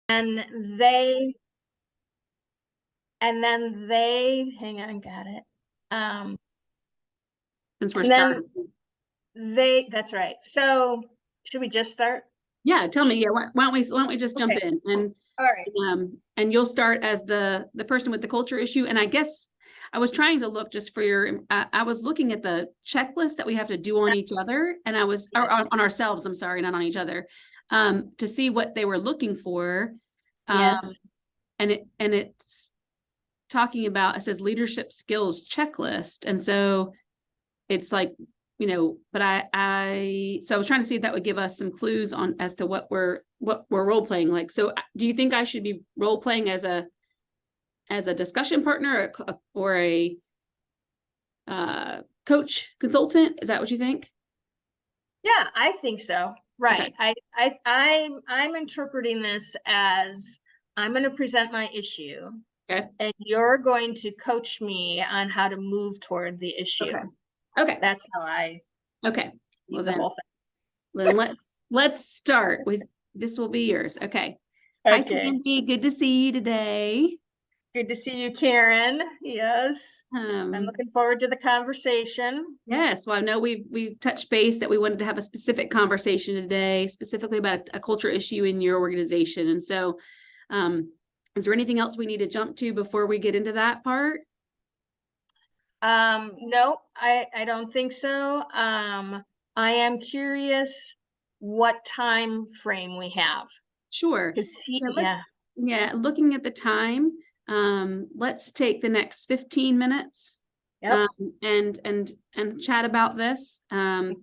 And they, and then they, hang on, got it. Since we're And then starting. that's right. So should we just start? Yeah, tell me. Yeah, why don't we just jump Okay. in All right. and you'll start as the person with the culture issue. And I guess I was trying to look just for your. I was looking at the checklist that we have to do on each other, and I was or Yes. on ourselves. I'm sorry, not on each other. To see what they were looking for. Yes. And it's talking about, it says leadership skills checklist, and so it's like, but so I was trying to see if that would give us some clues on as to what we're role playing like. So do you think I should be role playing as a discussion partner or a coach consultant? Is that what you think? Yeah, I think so. Right. Okay. I'm interpreting this as I'm going to present my issue Okay. and you're going to coach me on how to move toward the issue. Okay. Okay. That's how I Okay. see Well the then, whole thing. let's start with this will be yours. Okay. Hi, Okay. Sandy. Good to see you today. Good to see you, Karen. Yes. I'm looking forward to the conversation. Yes, well, I know we've touched base that we wanted to have a specific conversation today, specifically about a culture issue in your organization. And so, is there anything else we need to jump to before we get into that part? No, I don't think so. I am curious what time frame we have. Sure. Yeah. Looking at the time, let's take the next 15 minutes Yep. and chat about this. Mhm.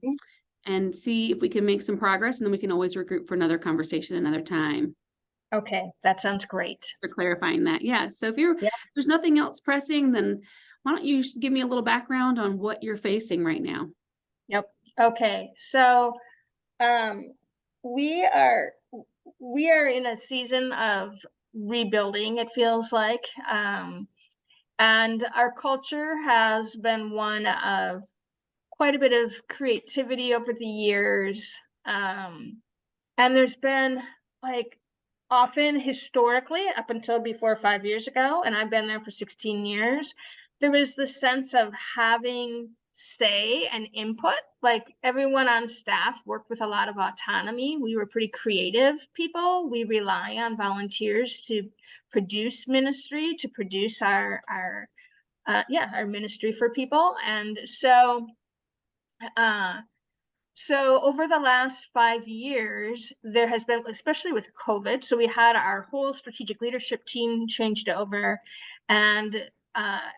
And see if we can make some progress, and then we can always regroup for another conversation another time. Okay, that sounds great. For clarifying that. Yeah. So if Yep. there's nothing else pressing, then why don't you give me a little background on what you're facing right now? Yep. Okay. So, um, we are in a season of rebuilding, it feels like. And our culture has been one of quite a bit of creativity over the years. And there's been, like, often historically, up until before 5 years ago, and I've been there for 16 years, there was the sense of having say and input. Like, everyone on staff worked with a lot of autonomy. We were pretty creative people. We rely on volunteers to produce ministry, to produce our ministry for people. And uh, so over the last 5 years, there has been, especially with COVID, so we had our whole strategic leadership team changed over. And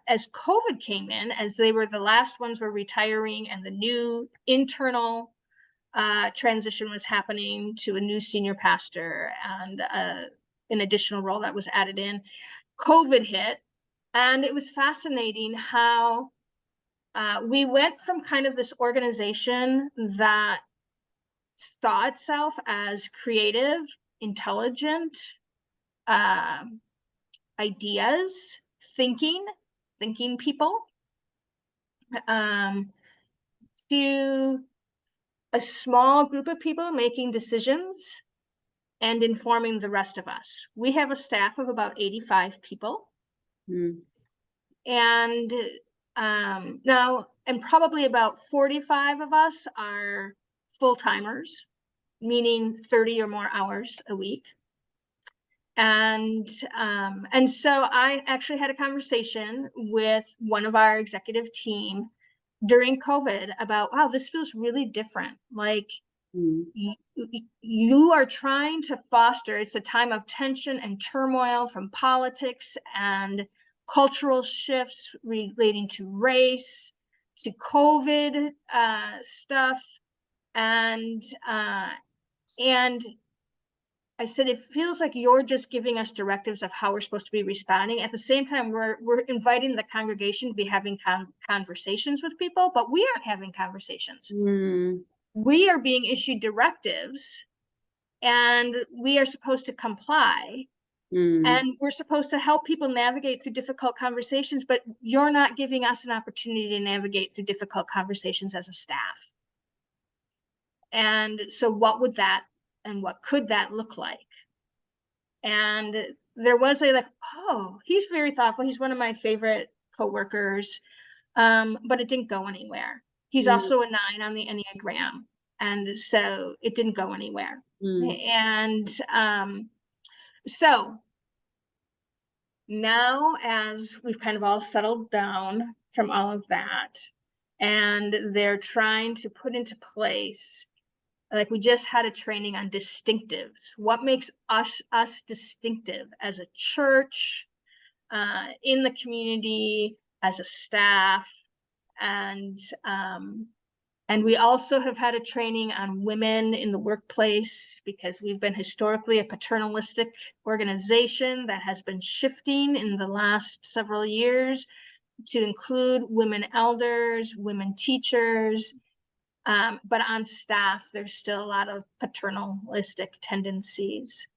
as COVID came in, as they were the last ones were retiring and the new internal transition was happening to a new senior pastor and an additional role that was added in, COVID hit. And it was fascinating how we went from kind of this organization that saw itself as creative, intelligent, uh, ideas, thinking people, um, to a small group of people making decisions and informing the rest of us. We have a staff of about 85 people. Mm. And now, and probably about 45 of us are full-timers, meaning 30 or more hours a week. And so I actually had a conversation with one of our executive team during COVID about, wow, this feels really different. Like, you are trying to foster, it's a time of tension and turmoil from politics and cultural shifts relating to race, to COVID stuff. And I said, it feels like you're just giving us directives of how we're supposed to be responding. At the same time, we're inviting the congregation to be having conversations with people, but we aren't having conversations. We are being issued directives and we are supposed to comply. And we're supposed to help people navigate through difficult conversations, but you're not giving us an opportunity to navigate through difficult conversations as a staff. And so what would that and what could that look like? And there was a like, oh, he's very thoughtful. He's one of my favorite coworkers. But it didn't go anywhere. He's Mm, also a 9 on the Enneagram. And so it didn't go anywhere. mm, And so now, as we've kind of all settled down from all of that, and they're trying to put into place, like we just had a training on distinctives. What makes us distinctive as a church, in the community, as a staff, and we also have had a training on women in the workplace, because we've been historically a paternalistic organization that has been shifting in the last several years to include women elders, women teachers. But on staff, there's still a lot of paternalistic tendencies.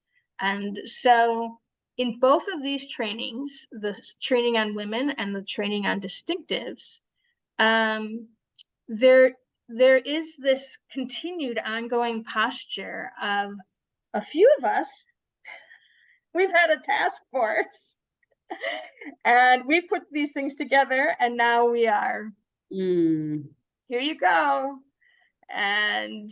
And so in both of these trainings, the training on women and the training on distinctives, there is this continued ongoing posture of a few of us. We've had a task force and we put these things together, and now we are, mm, here you go. And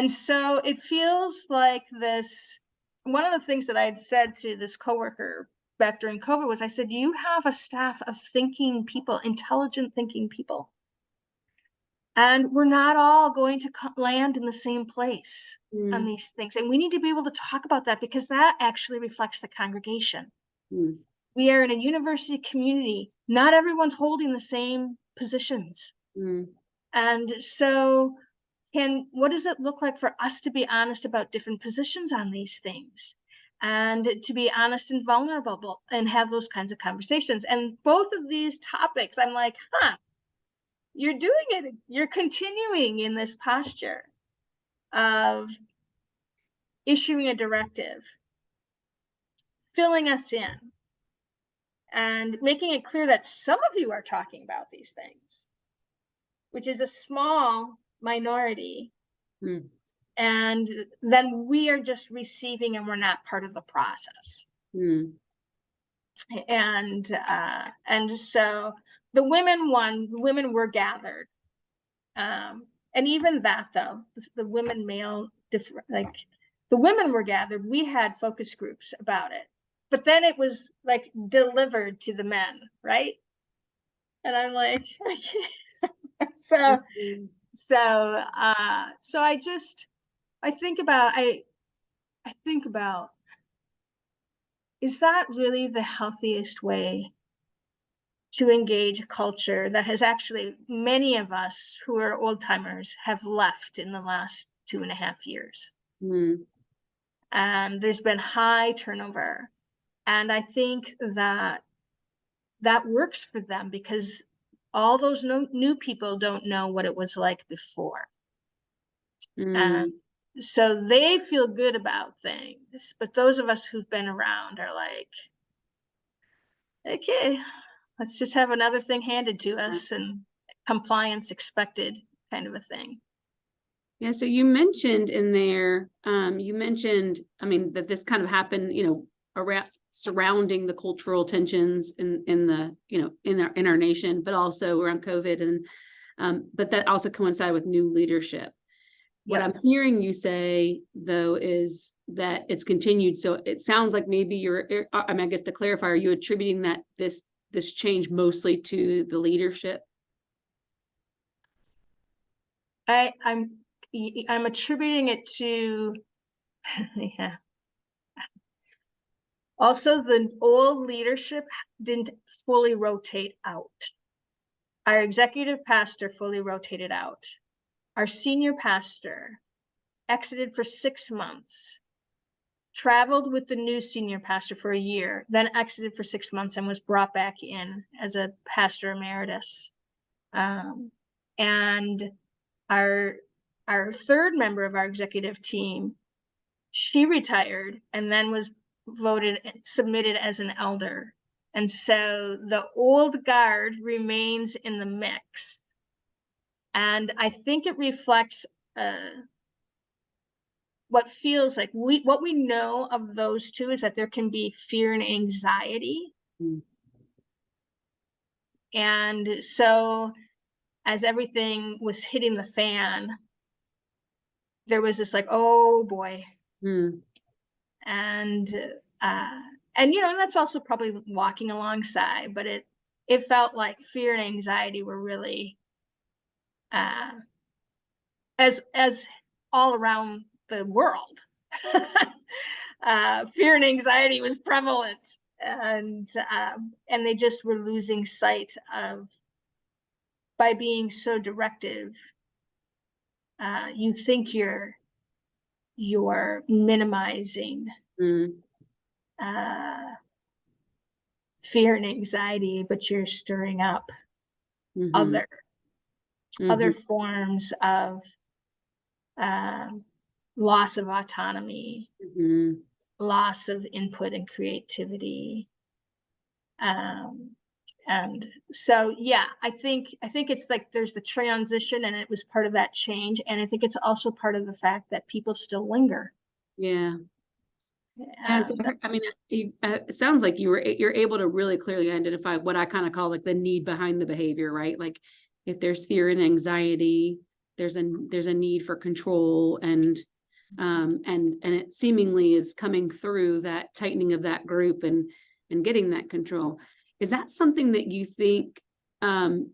so it feels like this. One of the things that I had said to this coworker back during COVID was, I said, you have a staff of thinking people, intelligent thinking people. And we're not all going to land in the same place on these things. And we need to be able to talk about that, because that actually reflects the congregation. mm, We are in a university community. Not everyone's holding the same positions. mm, And so what does it look like for us to be honest about different positions on these things, and to be honest and vulnerable and have those kinds of conversations? And both of these topics, I'm like, you're doing it. You're continuing in this posture of issuing a directive, filling us in, and making it clear that some of you are talking about these things, which is a small minority. mm, And then we are just receiving, and we're not part of the process. mm. And so the women were gathered. And even that, though, the women male different, like the women were gathered, we had focus groups about it, but then it was like delivered to the men, right? And I'm like, so I think about, is that really the healthiest way to engage a culture that has actually, many of us who are old timers have left in the last 2.5 years? Mm, And there's been high turnover. And I think that works for them, because all those new people don't know what it was like before. And mm. so they feel good about things. But those of us who've been around are like, okay, let's just have another thing handed to us, and compliance expected, kind of a thing. Yeah, so you mentioned in there, I mean, that this kind of happened, around surrounding the cultural tensions in the, in our nation, but also around COVID, and but that also coincided with new leadership. What I'm hearing you say, though, is that it's continued. So it sounds like maybe I mean, I guess to clarify, are you attributing that this change mostly to the leadership? I'm attributing it to, yeah. Also, the old leadership didn't fully rotate out. Our executive pastor fully rotated out. Our senior pastor exited for 6 months, traveled with the new senior pastor for a year, then exited for 6 months and was brought back in as a pastor emeritus. And our third member of our executive team, she retired and then was submitted as an elder. And so the old guard remains in the mix. And I think it reflects what feels like what we know of those two is that there can be fear and anxiety. Mm. And so as everything was hitting the fan, there was this like, oh boy. Mm. And uh and and that's also probably walking alongside, but it felt like fear and anxiety were really uh as all around the world. Fear and anxiety was prevalent, and they just were losing sight of, by being so directive, you think you're minimizing Mm. uh, fear and anxiety, but you're stirring up Mhm. other Mhm. forms of um, loss of autonomy, Mhm. loss of input and creativity. Um, and so, yeah, I think it's like there's the transition, and it was part of that change, and I think it's also part of the fact that people still linger. Yeah. And so, I mean, it sounds like you're able to really clearly identify what I kind of call like the need behind the behavior, right? Like if there's fear and anxiety, there's a need for control, and it seemingly is coming through that tightening of that group and getting that control. Is that something that you think,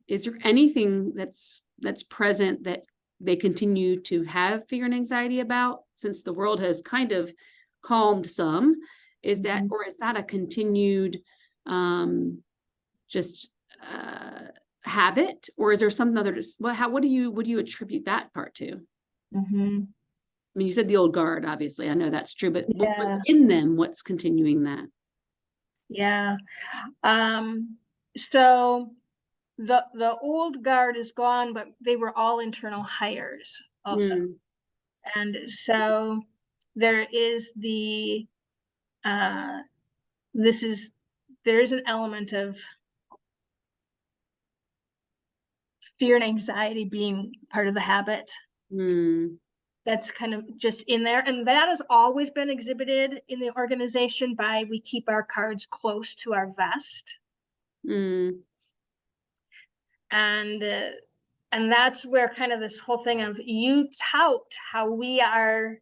is there anything that's present that they continue to have fear and anxiety about, since the world has kind of calmed some? Is that, Mhm. or is that a continued just habit, or is there some other, just what do you attribute that part to? Mhm. I mean, you said the old guard, obviously. I know that's true, but Yeah, in them, what's continuing that? yeah. So the old guard is gone, but they were all internal hires also. Mm. And so there is the uh this is there is an element of fear and anxiety being part of the habit Mm. that's kind of just in there, and that has always been exhibited in the organization by we keep our cards close to our vest. Mm. and uh, and that's where kind of this whole thing of you tout how we are,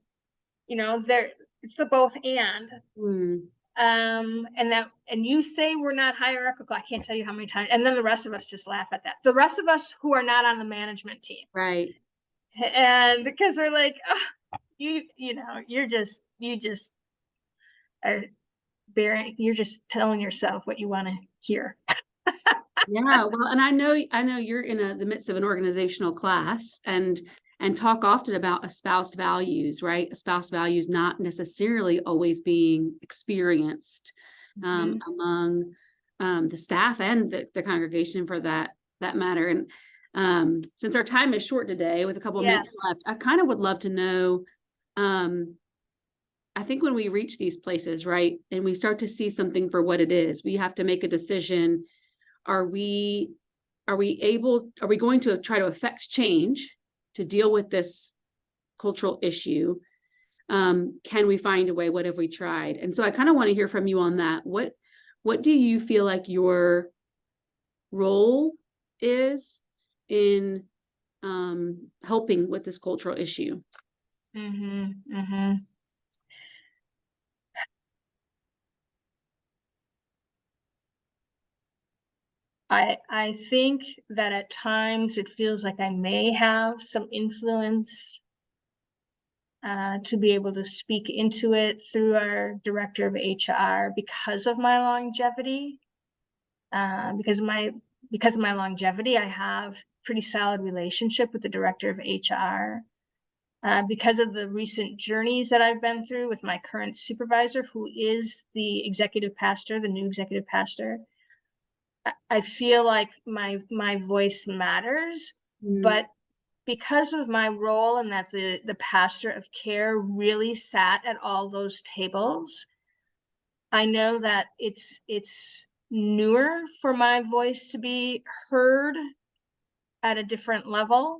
there, it's the both Mm. and you say we're not hierarchical. I can't tell you how many times, and then the rest of us just laugh at that, the rest of us who are not on the management team. Right. And because we're like, oh, you just are bearing, you're just telling yourself what you want to hear. Yeah, well, and I know you're in the midst of an organizational class, and talk often about espoused values, right? Espoused values not necessarily always being experienced Mhm. among the staff and the congregation, for that matter. And since our time is short today, with a couple of Yeah. minutes left, I kind of would love to know. Um, I think when we reach these places, right, and we start to see something for what it is, we have to make a decision. Are we are we going to try to affect change to deal with this cultural issue? Can we find a way? What have we tried? And so I kind of want to hear from you on that. What do you feel like your role is in helping with this cultural issue? Mhm. Mhm. I think that at times it feels like I may have some influence to be able to speak into it through our director of HR because of my longevity. Because of my longevity, I have pretty solid relationship with the director of HR. Because of the recent journeys that I've been through with my current supervisor, who is the executive pastor, the new executive pastor, I feel like my voice matters. Mm. But because of my role, and that the pastor of care really sat at all those tables, I know that it's newer for my voice to be heard at a different level.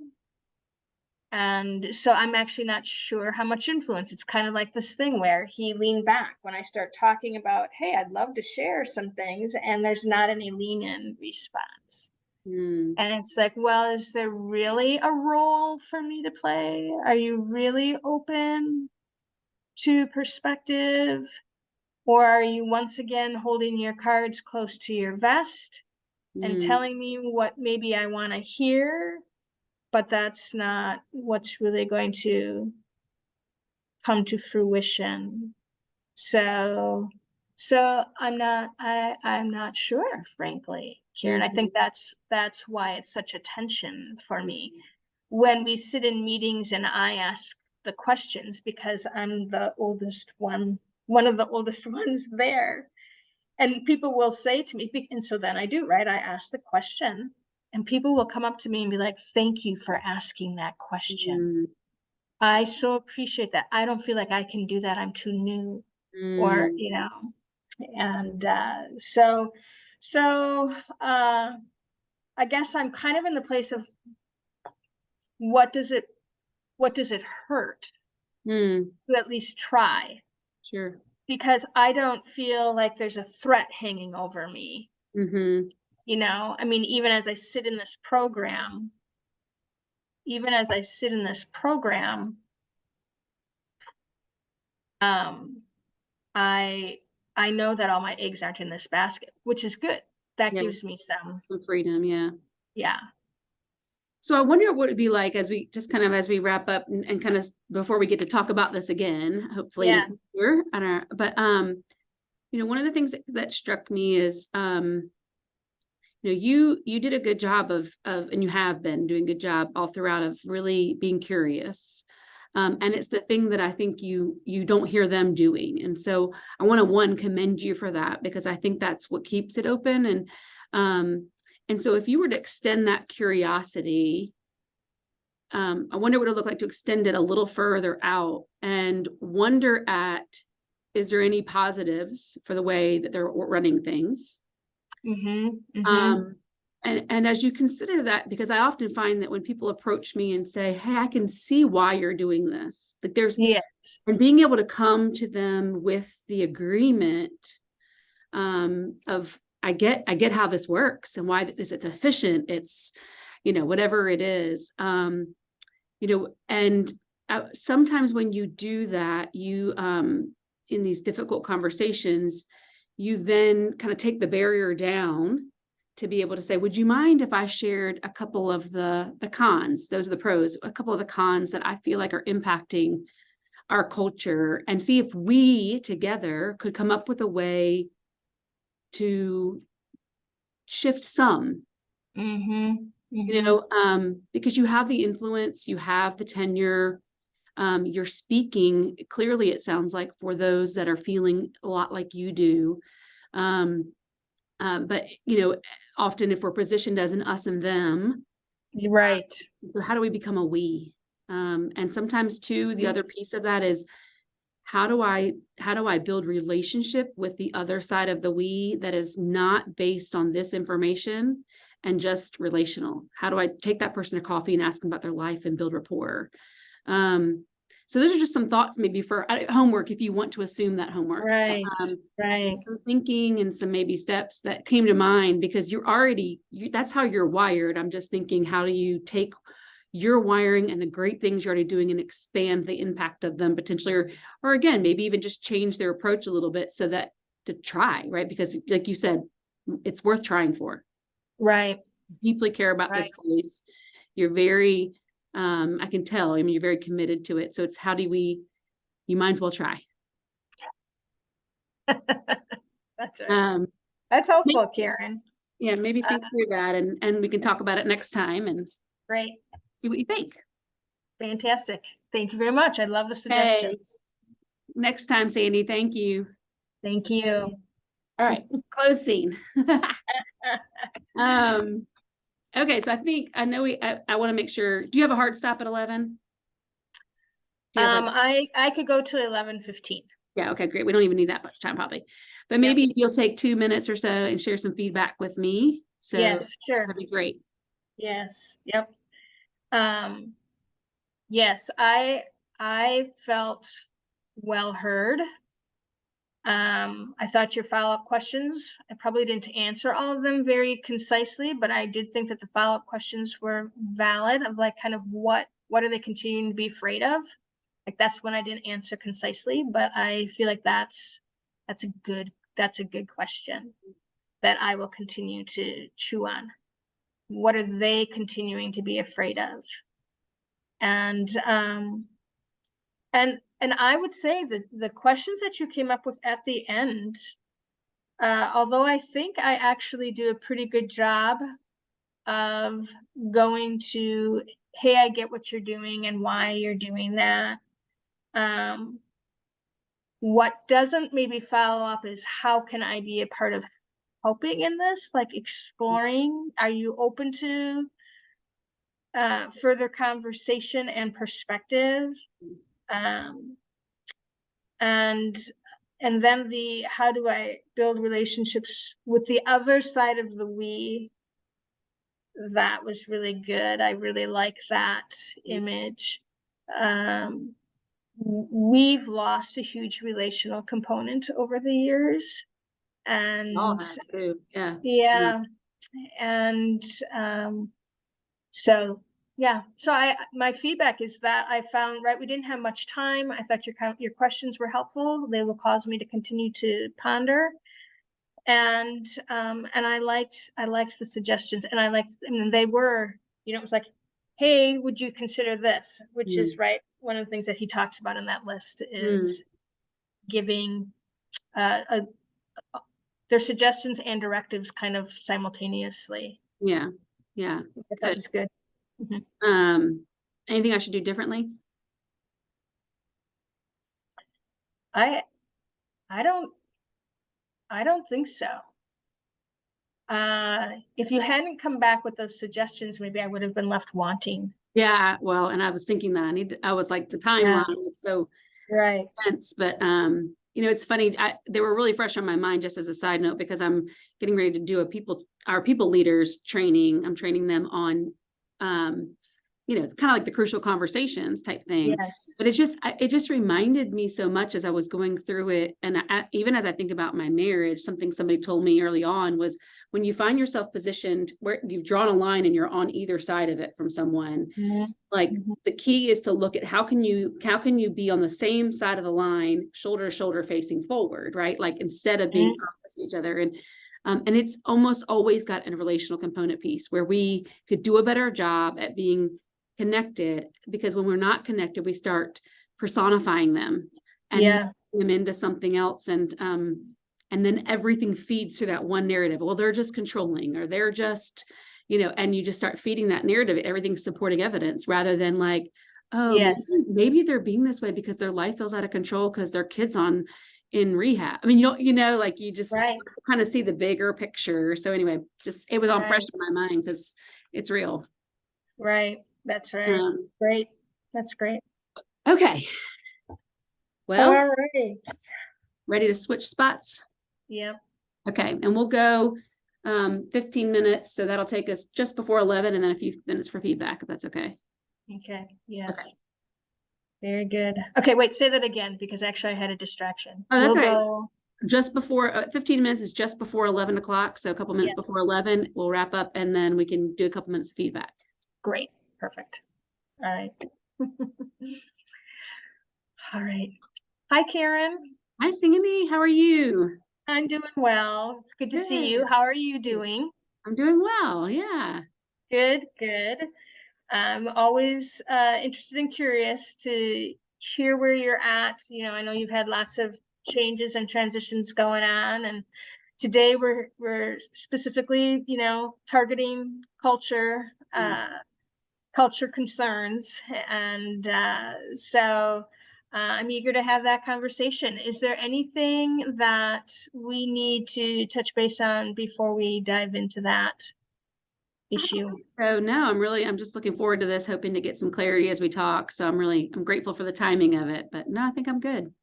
And so I'm actually not sure how much influence. It's kind of like this thing where he leaned back when I start talking about, hey, I'd love to share some things, and there's not any lean in response. Mm, And it's like, well, is there really a role for me to play? Are you really open to perspective? Or are you once again holding your cards close to your vest and mm, telling me what maybe I want to hear, but that's not what's really going to come to fruition? So I'm not sure, frankly, Karen. I think mhm, that's why it's such a tension for me when we sit in meetings and I ask the questions, because I'm the oldest one of the oldest ones there. And people will say to me, and so then I do, right? I ask the question, and people will come up to me and be like, thank you for asking that question. mm, I so appreciate that. I don't feel like I can do that. I'm too new, or, mm, and so I guess I'm kind of in the place of what does it what does it hurt mm, to at least try? sure. Because I don't feel like there's a threat hanging over me. Mhm, I mean, even as I sit in this program, um, I I know that all my eggs aren't in this basket, which is good. That yeah, gives me some, some freedom, yeah. yeah, So I wonder what it'd be like as we just kind of as we wrap up and kind of before we get to talk about this again, hopefully in the yeah, future. I don't know, but one of the things that struck me is you did a good job of and you have been doing a good job all throughout of really being curious. And it's the thing that I think you don't hear them doing. And so I want to one commend you for that because I think that's what keeps it open. And so if you were to extend that curiosity, I wonder what it would look like to extend it a little further out and wonder at, is there any positives for the way that they're running things? mm-hmm, mm-hmm, Um, and as you consider that, because I often find that when people approach me and say, "Hey, I can see why you're doing this," like yeah, and being able to come to them with the agreement of I get how this works and why this it's efficient, it's whatever it is, and sometimes when you do that, you in these difficult conversations, you then kind of take the barrier down to be able to say, would you mind if I shared a couple of the cons? Those are the pros, a couple of the cons that I feel like are impacting our culture, and see if we together could come up with a way to shift some, mm-hmm, mm-hmm, because you have the influence, you have the tenure, you're speaking clearly, it sounds like, for those that are feeling a lot like you do. Um, but often if we're positioned as an us and them, right, so how do we become a we? And sometimes too, the mm-hmm, other piece of that is how do I build relationship with the other side of the we that is not based on this information and just relational? How do I take that person to coffee and ask them about their life and build rapport? Um, so those are just some thoughts maybe for homework if you want to assume that homework. right, right, Some thinking and some maybe steps that came to mind because that's how you're wired. I'm just thinking, how do you take your wiring and the great things you're already doing and expand the impact of them potentially, or again, maybe even just change their approach a little bit so that to try, right? Because like you said, it's worth trying for. right, Deeply care about right. this place. You're very, I can tell, I mean, you're very committed to it. So it's you might as well try. That's right. Um, That's helpful, Karen. yeah, maybe Uh, think through that and we can talk about it next time and Great. see what you think. Fantastic. Thank you very much. I love the Hey, suggestions. next time, Sandy, thank you. Thank you. All right, close scene. Um, okay, so I know I want to make sure. Do you have a hard stop at 11? Do you have I could go to 11:15. yeah, okay, great. We don't even need that much time probably. But Yep. maybe you'll take 2 minutes or so and share some feedback with me. So Yes, sure. that'd be great. Yes. Yep. Um, Yes, I felt well heard. I thought your follow-up questions, I probably didn't answer all of them very concisely, but I did think that the follow-up questions were valid, of like kind of what are they continuing to be afraid of? Like that's when I didn't answer concisely, but I feel like that's a good question that I will continue to chew on. What are they continuing to be afraid of? And I would say that the questions that you came up with at the end, although I think I actually do a pretty good job of going to, hey, I get what you're doing and why you're doing that. What doesn't maybe follow up is how can I be a part of helping in this, like exploring? Are you open to further conversation and perspective? Um, and then the how do I build relationships with the other side of the we, that was really good. I really like that image. We've lost a huge relational component over the years, All and have too. Yeah. yeah, and so yeah, so my feedback is that I found, right, we didn't have much time. I thought your questions were helpful. They will cause me to continue to ponder. And I liked the suggestions, and I mean, they were, it was like, hey, would you consider this? Which is, Mm. right, one of the things that he talks about in that list Mm. is giving a their suggestions and directives kind of simultaneously. Yeah. Yeah. Which I thought Good. was good. Mhm. Anything I should do differently? I I don't think so. If you hadn't come back with those suggestions, maybe I would have been left wanting. Yeah, well, and I was thinking that I was like the Yeah, timeline is so right. dense, but it's funny. They were really fresh on my mind, just as a side note, because I'm getting ready to do our people leaders training. I'm training them on kind of like the crucial conversations type thing. Yes. But it just reminded me so much as I was going through it. And even as I think about my marriage, something somebody told me early on was, when you find yourself positioned where you've drawn a line and you're on either side of it from someone, Mhm. like Mhm. the key is to look at how can you be on the same side of the line, shoulder to shoulder, facing forward, right? Like instead of being Mhm. opposite each other. And it's almost always got a relational component piece where we could do a better job at being connected, because when we're not connected, we start personifying them and Yeah. them into something else. And then everything feeds to that one narrative. Well, they're just controlling, or they're just, and you just start feeding that narrative, everything's supporting evidence, rather than like, oh, Yes. maybe they're being this way because their life feels out of control because their kid's in rehab. I mean, like you just Right. kind of see the bigger picture. So anyway, just, it was on fresh Right. in my mind because it's real. Right. That's right. Great. That's great. Okay. Well, All right. ready to switch spots? Yeah. Okay. And we'll go 15 minutes. So that'll take us just before 11, and then a few minutes for feedback, if that's okay. Okay. Yes. Okay. Very good. Okay. Wait, say that again, because actually I had a distraction. Oh, that's We'll right. go. Just before 15 minutes is just before 11 o'clock. So a couple minutes before Yes. 11, we'll wrap up, and then we can do a couple minutes of feedback. Great. Perfect. All right. All right. Hi, Karen. Hi, Sandy. How are you? I'm doing well. It's good to see you. Good. How are you doing? I'm doing well. Yeah. Good, good. I'm always interested and curious to hear where you're at. I know you've had lots of changes and transitions going on, and today we're specifically, targeting culture concerns, and so I'm eager to have that conversation. Is there anything that we need to touch base on before we dive into that issue? So no, I'm just looking forward to this, hoping to get some clarity as we talk. So I'm grateful for the timing of it, but no, I think I'm good.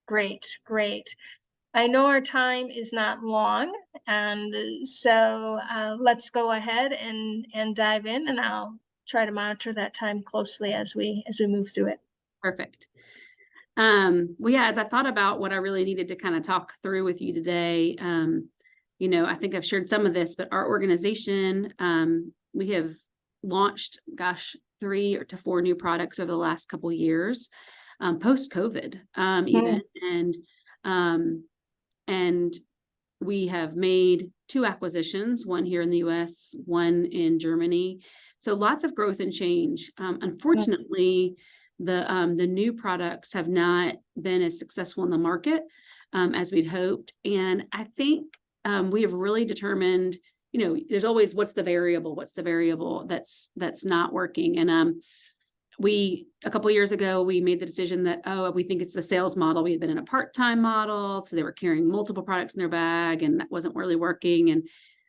Great, great. I know our time is not long, and so let's go ahead and dive in, and I'll try to monitor that time closely as we move through it. Perfect. Well, yeah, as I thought about what I really needed to kind of talk through with you today, I think I've shared some of this, but our organization, we have launched, 3 to 4 new products over the last couple of years, post-COVID, even. And we have made 2 acquisitions, one here in the US, one in Germany. So lots of growth and change. Unfortunately, the new products have not been as successful in the market as we'd hoped. And I think we have really determined, there's always what's the variable that's not working. And a couple of years ago, we made the decision that, we think it's the sales model. We had been in a part-time model, so they were carrying multiple products in their bag, and that wasn't really working.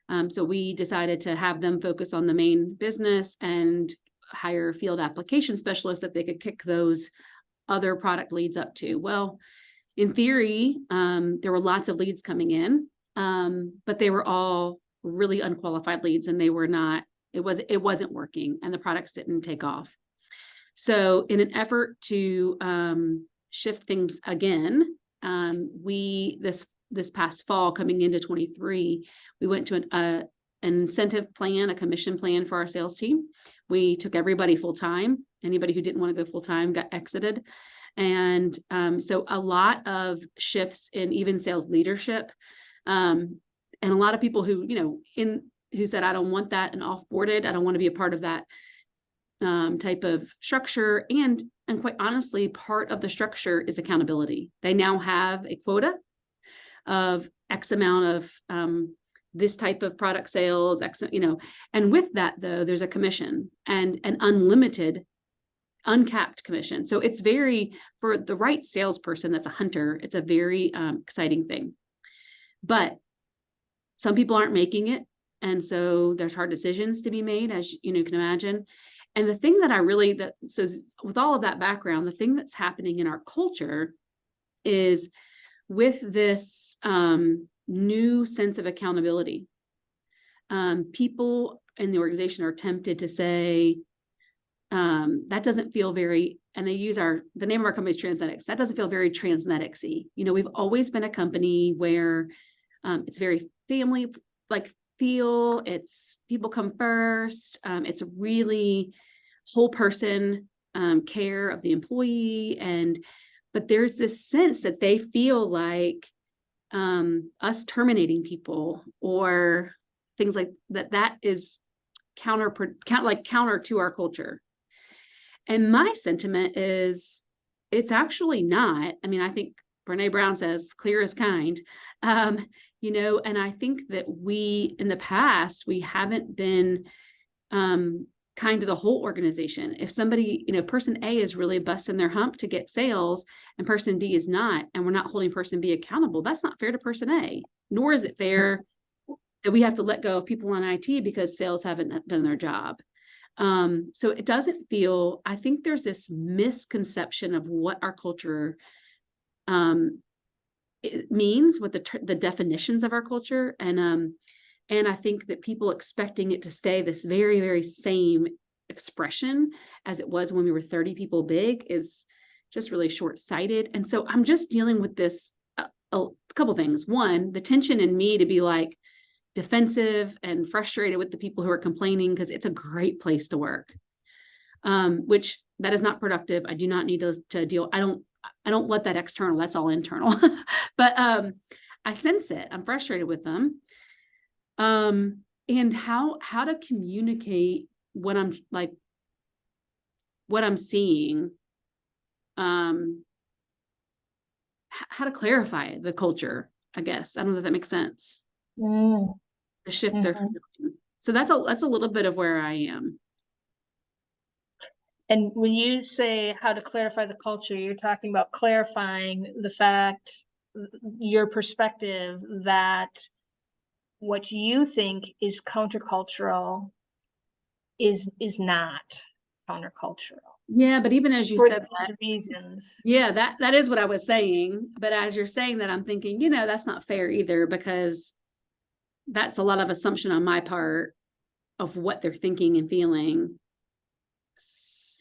And so we decided to have them focus on the main business and hire field application specialists that they could kick those other product leads up to. Well, in theory, there were lots of leads coming in, but they were all really unqualified leads, and it wasn't working, and the products didn't take off. So in an effort to shift things again, this past fall coming into 23, we went to an incentive plan, a commission plan for our sales team. We took everybody full time. Anybody who didn't want to go full time got exited. And so a lot of shifts in even sales leadership, and a lot of people who, who said, I don't want that, and off-boarded, I don't want to be a part of that type of structure. And quite honestly, part of the structure is accountability. They now have a quota of X amount of this type of product sales, and with that though, there's a commission, and an unlimited, uncapped commission. So it's for the right salesperson that's a hunter, it's a very exciting thing. But some people aren't making it. And so there's hard decisions to be made, as you can imagine. And the thing that so with all of that background, the thing that's happening in our culture is with this new sense of accountability. People in the organization are tempted to say, that doesn't feel very, and they use the name of our company is Transnetics. That doesn't feel very Transnetics-y. We've always been a company where it's very family feel, it's people come first. It's really whole person care of the employee. But there's this sense that they feel like us terminating people or things like that is counter to our culture. And my sentiment is it's actually not. I mean, I think Brene Brown says clear as kind, and I think that in the past, we haven't been kind to the whole organization. If somebody, person A is really busting their hump to get sales and person B is not, and we're not holding person B accountable, that's not fair to person A, nor is it fair that we have to let go of people on IT because sales haven't done their job. So it doesn't feel, I think there's this misconception of what our culture it means, what the definitions of our culture. And I think that people expecting it to stay this very, very same expression as it was when we were 30 people big is just really short-sighted. And so I'm just dealing with this, a couple things. One, the tension in me to be defensive and frustrated with the people who are complaining, because it's a great place to work, which that is not productive. I do not need to deal. I don't let that external, that's all internal. But I sense it. I'm frustrated with them. And how to communicate what I'm seeing, how to clarify the culture, I guess. I don't know if that makes sense. The shift they're feeling. So that's a little bit of where I am. And when you say how to clarify the culture, you're talking about clarifying the fact, your perspective that what you think is countercultural is not countercultural. Yeah, but even as you for said those that, reasons. Yeah, that is what I was saying. But as you're saying that, I'm thinking, that's not fair either, because that's a lot of assumption on my part of what they're thinking and feeling.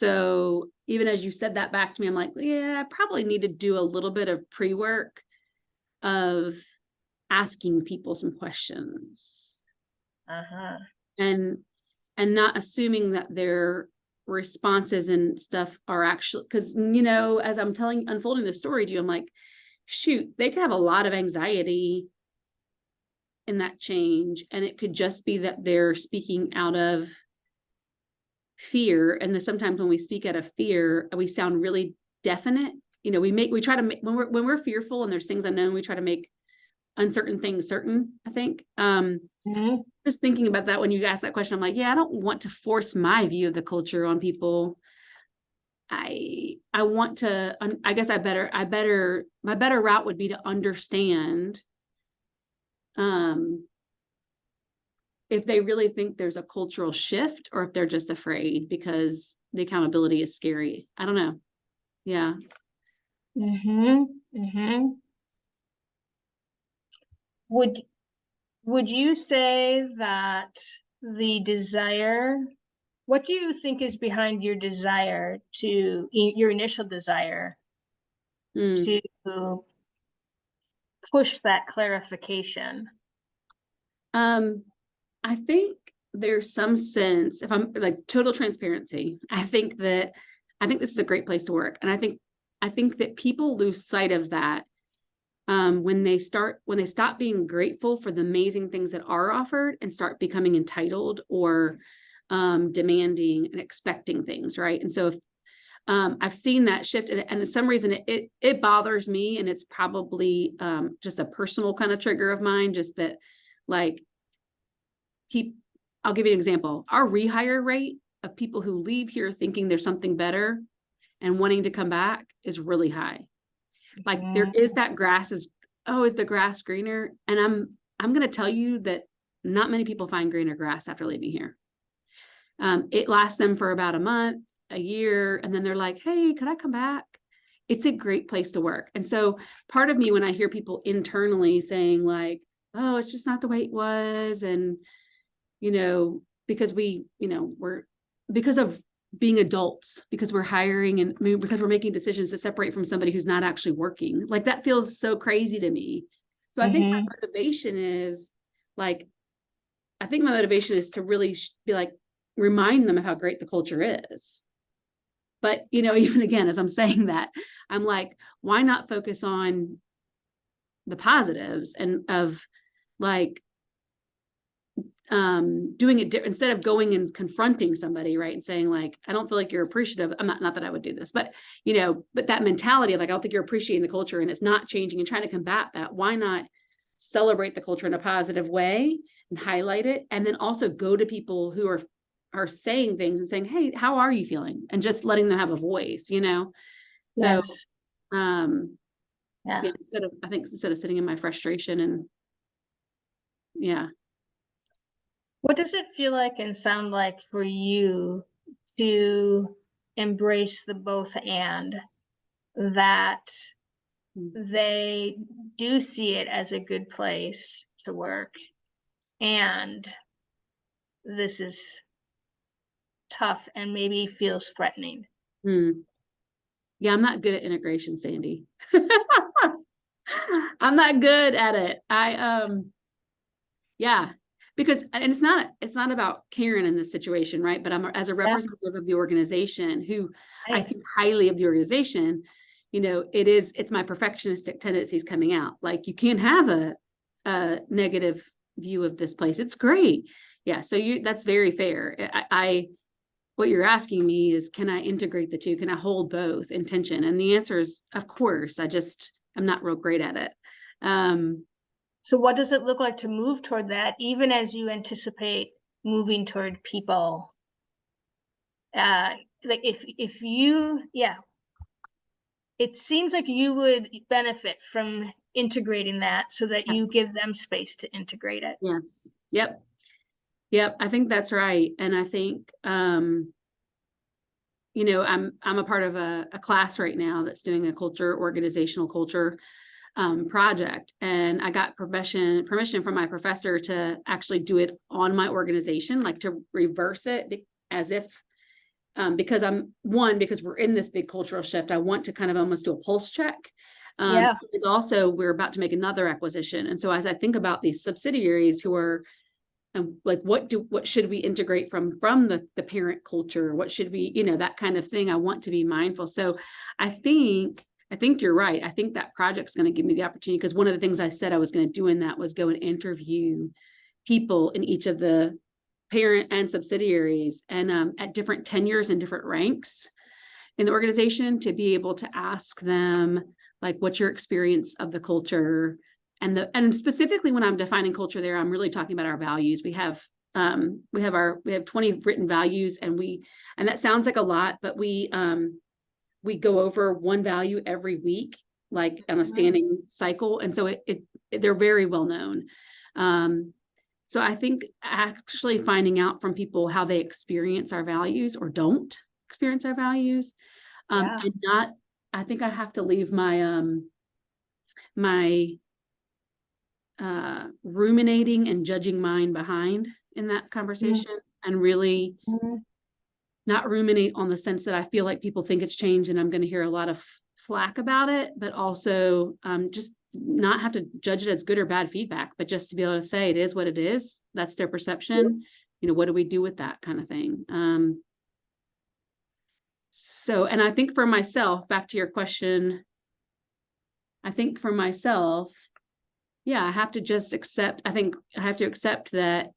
so even as you said that back to me, I'm like, yeah, I probably need to do a little bit of pre-work of asking people some questions Uh-huh. and not assuming that their responses and stuff are actually, because as I'm unfolding the story to you, I'm like, shoot, they could have a lot of anxiety in that change, and it could just be that they're speaking out of fear. And sometimes when we speak out of fear, we sound really definite. We try to make, when we're fearful and there's things unknown, we try to make uncertain things certain, I think. Just thinking about that when you asked that question, I'm like, yeah, I don't want to force my view of the culture on people. I want to, I guess my better route would be to understand if they really think there's a cultural shift or if they're just afraid because the accountability is scary. I don't know. Yeah. Would you say that what do you think is behind your desire your initial desire to push that clarification? I think there's some sense, if I'm like total transparency, I think this is a great place to work. And I think that people lose sight of that when they stop being grateful for the amazing things that are offered and start becoming entitled or demanding and expecting things, right? And so if I've seen that shift, and for some reason it bothers me, and it's probably just a personal kind of trigger of mine, just that like I'll give you an example. Our rehire rate of people who leave here thinking there's something better and wanting to come back is really high. Like there is that is the grass greener? And I'm going to tell you that not many people find greener grass after leaving here. It lasts them for about a month, a year, and then they're like, hey, could I come back? It's a great place to work. And so part of me, when I hear people internally saying like, oh, it's just not the way it was. And, because because of being adults, because we're hiring and because we're making decisions to separate from somebody who's not actually working, like that feels so crazy to me. So I think my motivation is to really be like, remind them of how great the culture is. But, even again, as I'm saying that, I'm like, why not focus on the positives and of like, doing it instead of going and confronting somebody, right, and saying like, I don't feel like you're appreciative. I'm not that I would do this, but but that mentality of like, I don't think you're appreciating the culture and it's not changing, and trying to combat that. Why not celebrate the culture in a positive way and highlight it, and then also go to people who are saying things and saying, hey, how are you feeling, and just letting them have a voice, so Yes. instead of sitting in my frustration and What does it feel like and sound like for you to embrace the both and that they do see it as a good place to work and this is tough and maybe feels threatening? Yeah, I'm not good at integration, Sandy. I'm not good at it. Because, and it's not about Karen in this situation, right? But I'm as a representative of the organization who I think highly of the organization, it's my perfectionistic tendencies coming out. Like you can't have a negative view of this place. It's great. Yeah. So that's very fair. What you're asking me is, can I integrate the two? Can I hold both in tension? And the answer is, of course. I'm not real great at it. So what does it look like to move toward that, even as you anticipate moving toward people? Like if you, it seems like you would benefit from integrating that so that you give them space to integrate it. Yes. Yep. I think that's right. And I think, I'm a part of a class right now that's doing a organizational culture project. And I got permission from my professor to actually do it on my organization, like to reverse it as if because we're in this big cultural shift, I want to kind of almost do a pulse check. Yeah. And also we're about to make another acquisition. And so as I think about these subsidiaries who are like, what should we integrate from the parent culture? What should we, that kind of thing. I want to be mindful. So I think you're right. I think that project's going to give me the opportunity, because one of the things I said I was going to do in that was go and interview people in each of the parent and subsidiaries, and at different tenures and different ranks in the organization, to be able to ask them, like, what's your experience of the culture? And specifically when I'm defining culture there, I'm really talking about our values. We have 20 written values, and that sounds like a lot, but we go over one value every week, like on a standing cycle. And so they're very well known. So I think actually finding out from people how they experience our values or don't experience our values, Yeah. and I think I have to leave my ruminating and judging mind behind in that conversation, and really not ruminate on the sense that I feel like people think it's changed and I'm going to hear a lot of flack about it, but also just not have to judge it as good or bad feedback, but just to be able to say it is what it is. That's their perception. What do we do with that kind of thing? So, and I think for myself, back to your question, I think for myself, yeah, I have to just accept, I think I have to accept that,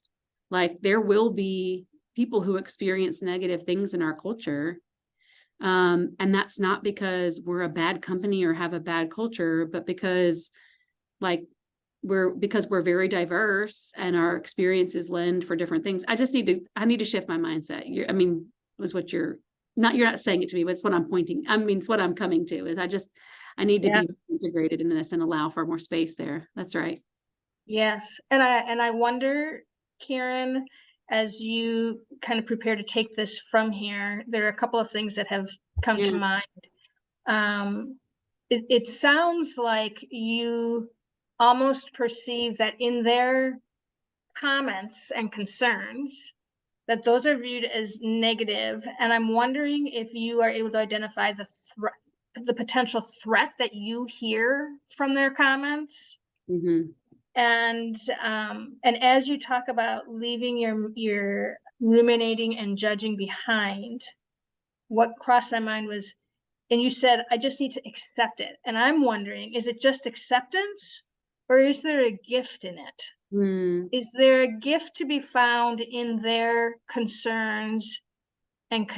like, there will be people who experience negative things in our culture. And that's not because we're a bad company or have a bad culture, but because we're very diverse and our experiences lend for different things. I need to shift my mindset. You're not saying it to me, but it's what I'm it's what I'm coming to is I need to be integrated in this and allow for more space there. That's right. Yes. And I wonder, Karen, as you kind of prepare to take this from here, there are a couple of things that have come to mind. It sounds like you almost perceive that in their comments and concerns, that those are viewed as negative. And I'm wondering if you are able to identify the potential threat that you hear from their comments. And as you talk about leaving your ruminating and judging behind, what crossed my mind was, and you said, I just need to accept it. And I'm wondering, is it just acceptance, or is there a gift in it? Is there a gift to be found in their concerns and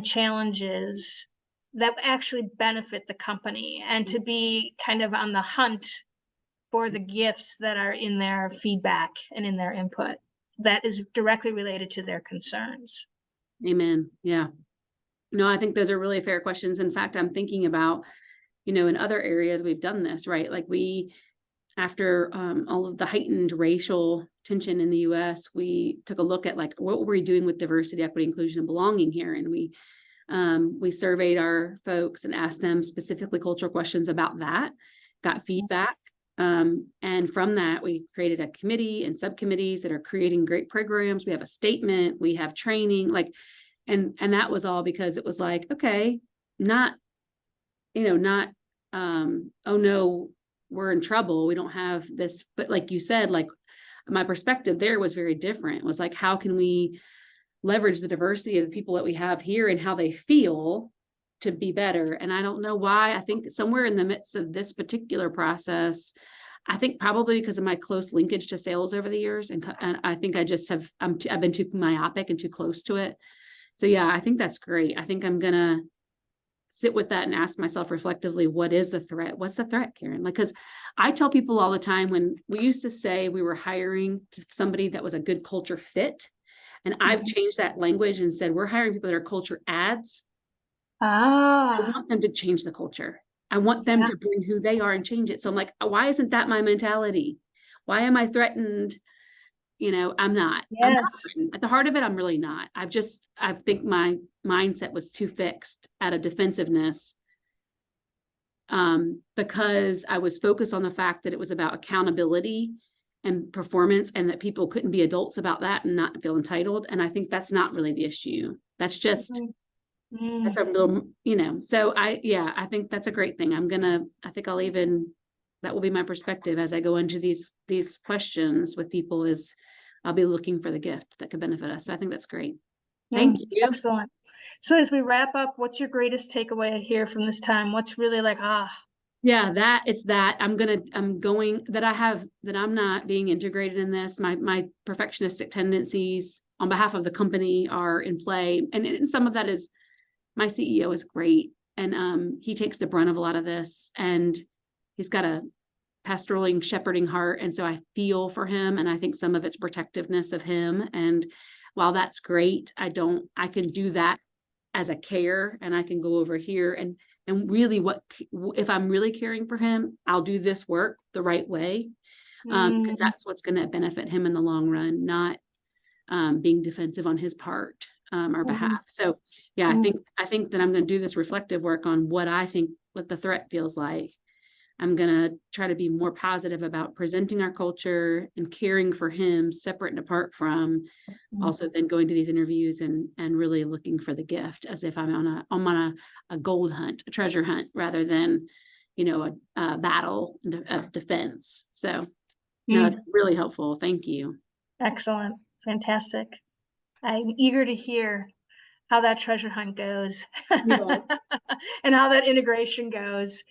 challenges that actually benefit the company, and to be kind of on the hunt for the gifts that are in their feedback and in their input that is directly related to their concerns? Amen. Yeah. No, I think those are really fair questions. In fact, I'm thinking about, in other areas we've done this, right? Like after all of the heightened racial tension in the US, we took a look at, like, what were we doing with diversity, equity, inclusion, and belonging here? And we surveyed our folks and asked them specifically cultural questions about that, got feedback. And from that, we created a committee and subcommittees that are creating great programs. We have a statement, we have training, and that was all because it was like, okay, not, oh no, we're in trouble, we don't have this. But like you said, like, my perspective there was very different. It was like, how can we leverage the diversity of the people that we have here and how they feel to be better? And I don't know why. I think somewhere in the midst of this particular process, I think probably because of my close linkage to sales over the years, and I think I just I've been too myopic and too close to it. So yeah, I think that's great. I think I'm gonna sit with that and ask myself reflectively, what is the threat? What's the threat, Karen? Like, because I tell people all the time, when we used to say we were hiring somebody that was a good culture fit, and I've changed that language and said we're hiring people that are culture adds. I want them to change the culture. I want them to bring who they are and change it. So I'm like, why isn't that my mentality? Why am I threatened? I'm not. I'm not threatened. At the heart of it, I'm really not. I think my mindset was too fixed out of defensiveness, because I was focused on the fact that it was about accountability and performance, and that people couldn't be adults about that and not feel entitled. And I think that's not really the issue. That's just That's a little, so I think that's a great thing. I think that will be my perspective as I go into these questions with people is I'll be looking for the gift that could benefit us. So I think that's great. Thank you. Excellent. So as we wrap up, what's your greatest takeaway here from this time? What's really like, Yeah, that I'm not being integrated in this. My perfectionistic tendencies on behalf of the company are in play. And some of that is my CEO is great. And he takes the brunt of a lot of this, and he's got a pastoraling shepherding heart. And so I feel for him. And I think some of it's protectiveness of him. And while that's great, I can do that as a care, and I can go over here and really if I'm really caring for him, I'll do this work the right way. Because that's what's going to benefit him in the long run, not being defensive on his part or behalf. So yeah, I think that I'm going to do this reflective work on what the threat feels like. I'm going to try to be more positive about presenting our culture and caring for him separate and apart from also then going to these interviews and really looking for the gift as if I'm on a gold hunt, a treasure hunt, rather than, a battle of defense. So no, it's really helpful. Thank you. Excellent. Fantastic. I'm eager to hear how that treasure hunt goes and how that integration goes.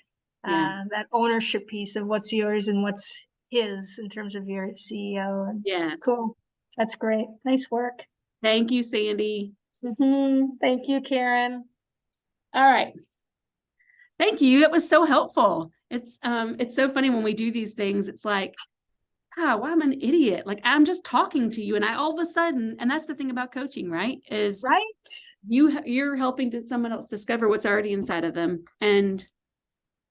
That ownership piece of what's yours and what's his in terms of your CEO. Yes. Cool. That's great. Nice work. Thank you, Sandy. Thank you, Karen. All right. Thank you. It was so helpful. It's so funny when we do these things. It's like, wow, I'm an idiot. Like I'm just talking to you, and I all of a sudden, and that's the thing about coaching, right? Is right. You're helping someone else discover what's already inside of them and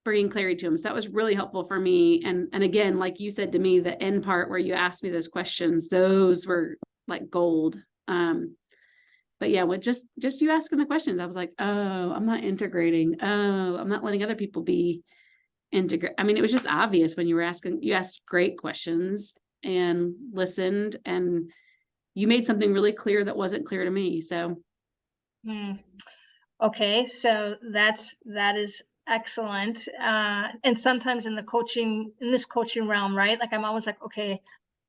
bringing clarity to them. So that was really helpful for me. And again, like you said to me, the end part where you asked me those questions, those were like gold. But yeah, with just you asking the questions, I was like, oh, I'm not integrating. Oh, I'm not letting other people be integrate. I mean, it was just obvious when you asked great questions and listened, and you made something really clear that wasn't clear to me. So. Okay. So that is excellent. And sometimes in this coaching realm, right? Like I'm always like, okay,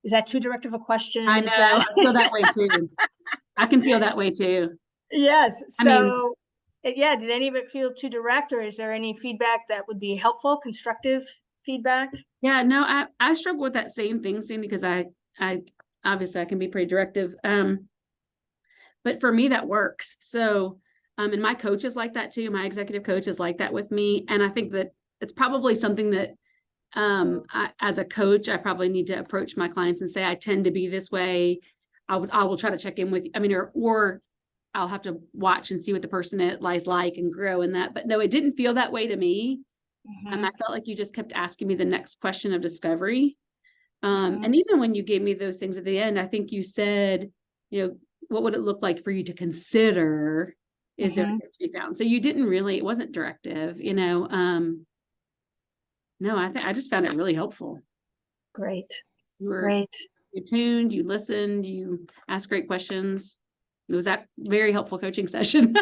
is that too direct of a question? I know. I feel that way too. I can feel that way too. Yes. So yeah, did any of it feel too direct, or is there any feedback that would be helpful, constructive feedback? Yeah, no, I struggle with that same thing, Sandy, because I obviously I can be pretty directive. But for me, that works. So, and my coach is like that too. My executive coach is like that with me. And I think that it's probably something that as a coach, I probably need to approach my clients and say, I tend to be this way. I will try to check in with you. I mean, or I'll have to watch and see what the person is like and grow in that. But no, it didn't feel that way to me. I felt like you just kept asking me the next question of discovery. And even when you gave me those things at the end, I think you said, what would it look like for you to consider? Is there a gift to be found? So you didn't really, it wasn't directive, no, I just found it really helpful. Great. You tuned, you listened, you asked great questions. It was that very helpful coaching session.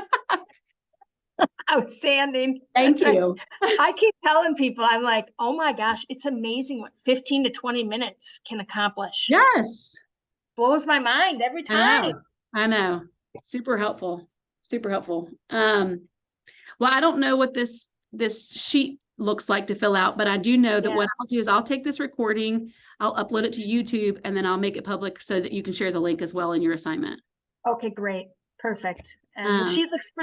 Outstanding. Thank you. I keep telling people, I'm like, oh my gosh, it's amazing what 15 to 20 minutes can accomplish. Yes. Blows my mind every time. I know. Super helpful. Super helpful. Well, I don't know what this sheet looks like to fill out, but I do know that what I'll do is I'll take this recording, I'll upload it to YouTube, and then I'll make it public so that you can share the link as well in your assignment. Okay, great. Perfect. And the sheet looks pretty